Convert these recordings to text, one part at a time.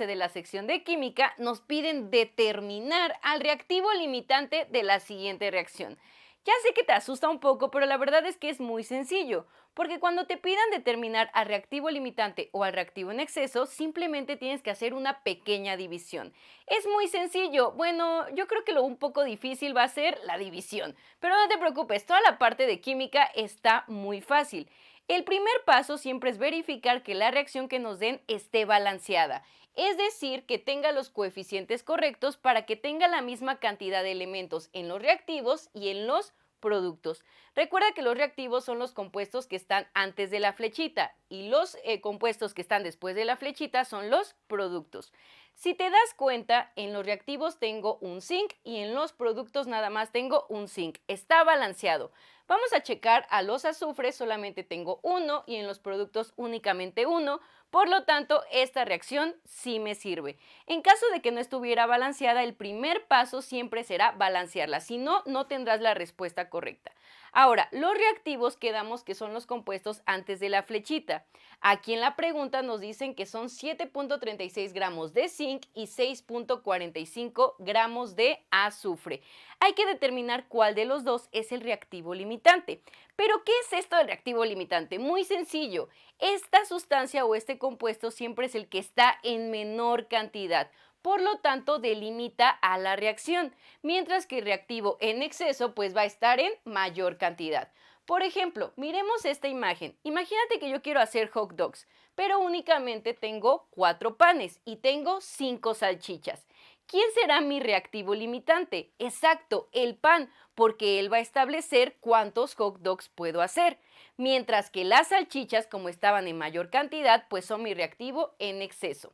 11 de la sección de química nos piden determinar al reactivo limitante de la siguiente reacción. Ya sé que te asusta un poco, pero la verdad es que es muy sencillo, porque cuando te pidan determinar al reactivo limitante o al reactivo en exceso, simplemente tienes que hacer una pequeña división. Es muy sencillo. Bueno, yo creo que lo un poco difícil va a ser la división, pero no te preocupes, toda la parte de química está muy fácil. El primer paso siempre es verificar que la reacción que nos den esté balanceada, es decir, que tenga los coeficientes correctos para que tenga la misma cantidad de elementos en los reactivos y en los productos. Recuerda que los reactivos son los compuestos que están antes de la flechita y los compuestos que están después de la flechita son los productos. Si te das cuenta, en los reactivos tengo un zinc y en los productos nada más tengo un zinc. Está balanceado. Vamos a checar a los azufres, solamente tengo uno y en los productos únicamente uno, por lo tanto esta reacción sí me sirve. En caso de que no estuviera balanceada, el primer paso siempre será balancearla, si no, no tendrás la respuesta correcta. Ahora, los reactivos quedamos que son los compuestos antes de la flechita. Aquí en la pregunta nos dicen que son 7.36 gramos de zinc y 6.45 gramos de azufre. Hay que determinar cuál de los dos es el reactivo limitante. Pero, ¿qué es esto del reactivo limitante? Muy sencillo. Esta sustancia o este compuesto siempre es el que está en menor cantidad. Por lo tanto, delimita a la reacción, mientras que el reactivo en exceso pues va a estar en mayor cantidad. Por ejemplo, miremos esta imagen. Imagínate que yo quiero hacer hot dogs, pero únicamente tengo 4 panes y tengo 5 salchichas. ¿Quién será mi reactivo limitante? Exacto, el pan, porque él va a establecer cuántos hot dogs puedo hacer. Mientras que las salchichas, como estaban en mayor cantidad, pues son mi reactivo en exceso.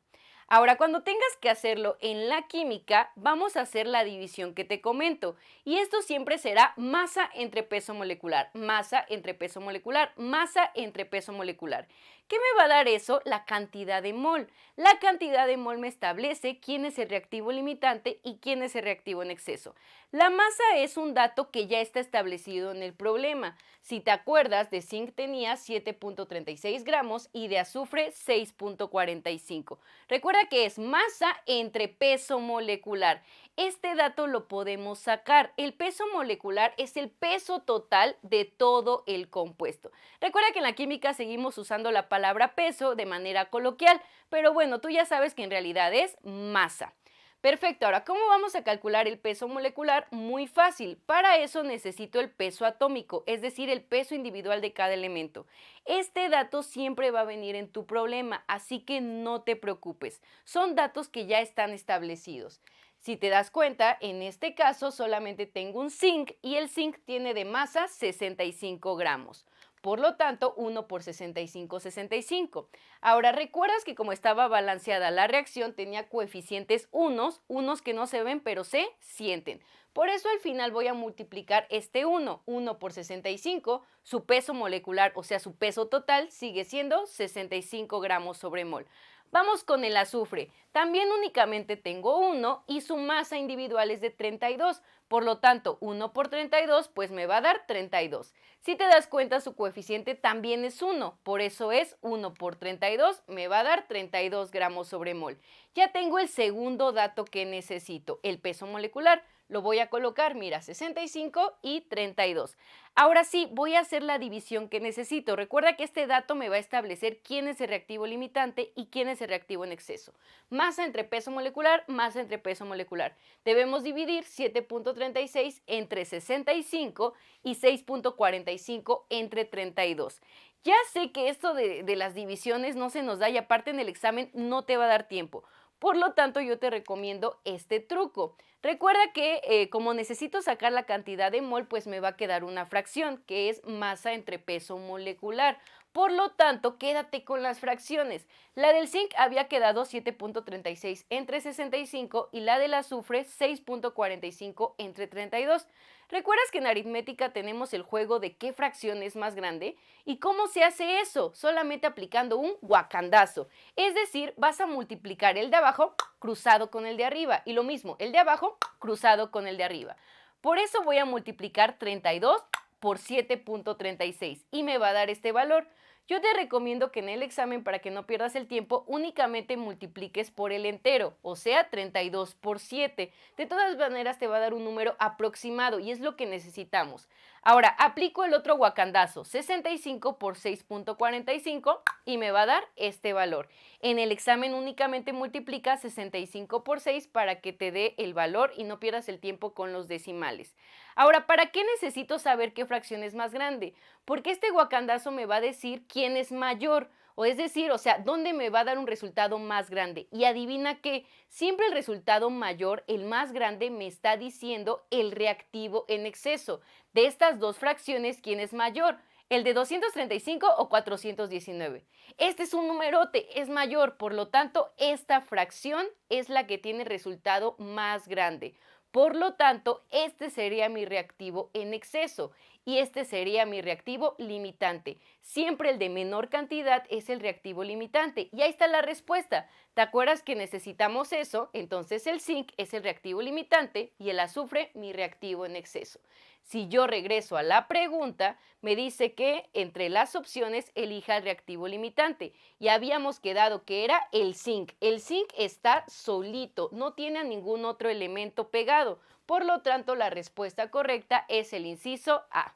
Ahora, cuando tengas que hacerlo en la química, vamos a hacer la división que te comento. Y esto siempre será masa entre peso molecular, masa entre peso molecular, masa entre peso molecular. ¿Qué me va a dar eso? La cantidad de mol. La cantidad de mol me establece quién es el reactivo limitante y quién es el reactivo en exceso. La masa es un dato que ya está establecido en el problema. Si te acuerdas, de zinc tenía 7.36 gramos y de azufre 6.45. Recuerda que es masa entre peso molecular. Este dato lo podemos sacar. El peso molecular es el peso total de todo el compuesto. Recuerda que en la química seguimos usando la palabra peso de manera coloquial, pero bueno, tú ya sabes que en realidad es masa. Perfecto, ahora, ¿cómo vamos a calcular el peso molecular? Muy fácil. Para eso necesito el peso atómico, es decir, el peso individual de cada elemento. Este dato siempre va a venir en tu problema, así que no te preocupes. Son datos que ya están establecidos. Si te das cuenta, en este caso solamente tengo un zinc y el zinc tiene de masa 65 gramos. Por lo tanto, 1 por 65, 65. Ahora, ¿recuerdas que como estaba balanceada la reacción, tenía coeficientes unos que no se ven pero se sienten? Por eso al final voy a multiplicar este 1 por 65, su peso molecular, o sea, su peso total, sigue siendo 65 gramos sobre mol. Vamos con el azufre. También únicamente tengo 1 y su masa individual es de 32. Por lo tanto, 1 por 32 pues me va a dar 32. Si te das cuenta, su coeficiente también es 1. Por eso es 1 por 32 me va a dar 32 gramos sobre mol. Ya tengo el segundo dato que necesito, el peso molecular. Lo voy a colocar, mira, 65 y 32. Ahora sí, voy a hacer la división que necesito. Recuerda que este dato me va a establecer quién es el reactivo limitante y quién es el reactivo en exceso. Masa entre peso molecular, masa entre peso molecular. Debemos dividir 7.36 entre 65 y 6.45 entre 32. Ya sé que esto de las divisiones no se nos da y aparte en el examen no te va a dar tiempo. Por lo tanto, yo te recomiendo este truco. Recuerda que como necesito sacar la cantidad de mol, pues me va a quedar una fracción, que es masa entre peso molecular. Por lo tanto, quédate con las fracciones. La del zinc había quedado 7.36 entre 65 y la del azufre 6.45 entre 32. ¿Recuerdas que en aritmética tenemos el juego de qué fracción es más grande? ¿Y cómo se hace eso? Solamente aplicando un guacandazo. Es decir, vas a multiplicar el de abajo cruzado con el de arriba y lo mismo, el de abajo cruzado con el de arriba. Por eso voy a multiplicar 32 por 7.36 y me va a dar este valor. Yo te recomiendo que en el examen, para que no pierdas el tiempo, únicamente multipliques por el entero, o sea, 32 por 7. De todas maneras te va a dar un número aproximado y es lo que necesitamos. Ahora, aplico el otro guacandazo, 65 por 6.45 y me va a dar este valor. En el examen únicamente multiplica 65 por 6 para que te dé el valor y no pierdas el tiempo con los decimales. Ahora, ¿para qué necesito saber qué fracción es más grande? Porque este guacandazo me va a decir quién es mayor, o es decir, o sea, dónde me va a dar un resultado más grande. Y adivina qué, siempre el resultado mayor, el más grande, me está diciendo el reactivo en exceso. De estas dos fracciones, ¿quién es mayor? ¿El de 235 o 419? Este es un numerote, es mayor, por lo tanto, esta fracción es la que tiene el resultado más grande. Por lo tanto, este sería mi reactivo en exceso y este sería mi reactivo limitante. Siempre el de menor cantidad es el reactivo limitante. Y ahí está la respuesta. ¿Te acuerdas que necesitamos eso? Entonces el zinc es el reactivo limitante y el azufre mi reactivo en exceso. Si yo regreso a la pregunta, me dice que entre las opciones elija el reactivo limitante. Y habíamos quedado que era el zinc. El zinc está solito, no tiene ningún otro elemento pegado. Por lo tanto, la respuesta correcta es el inciso A.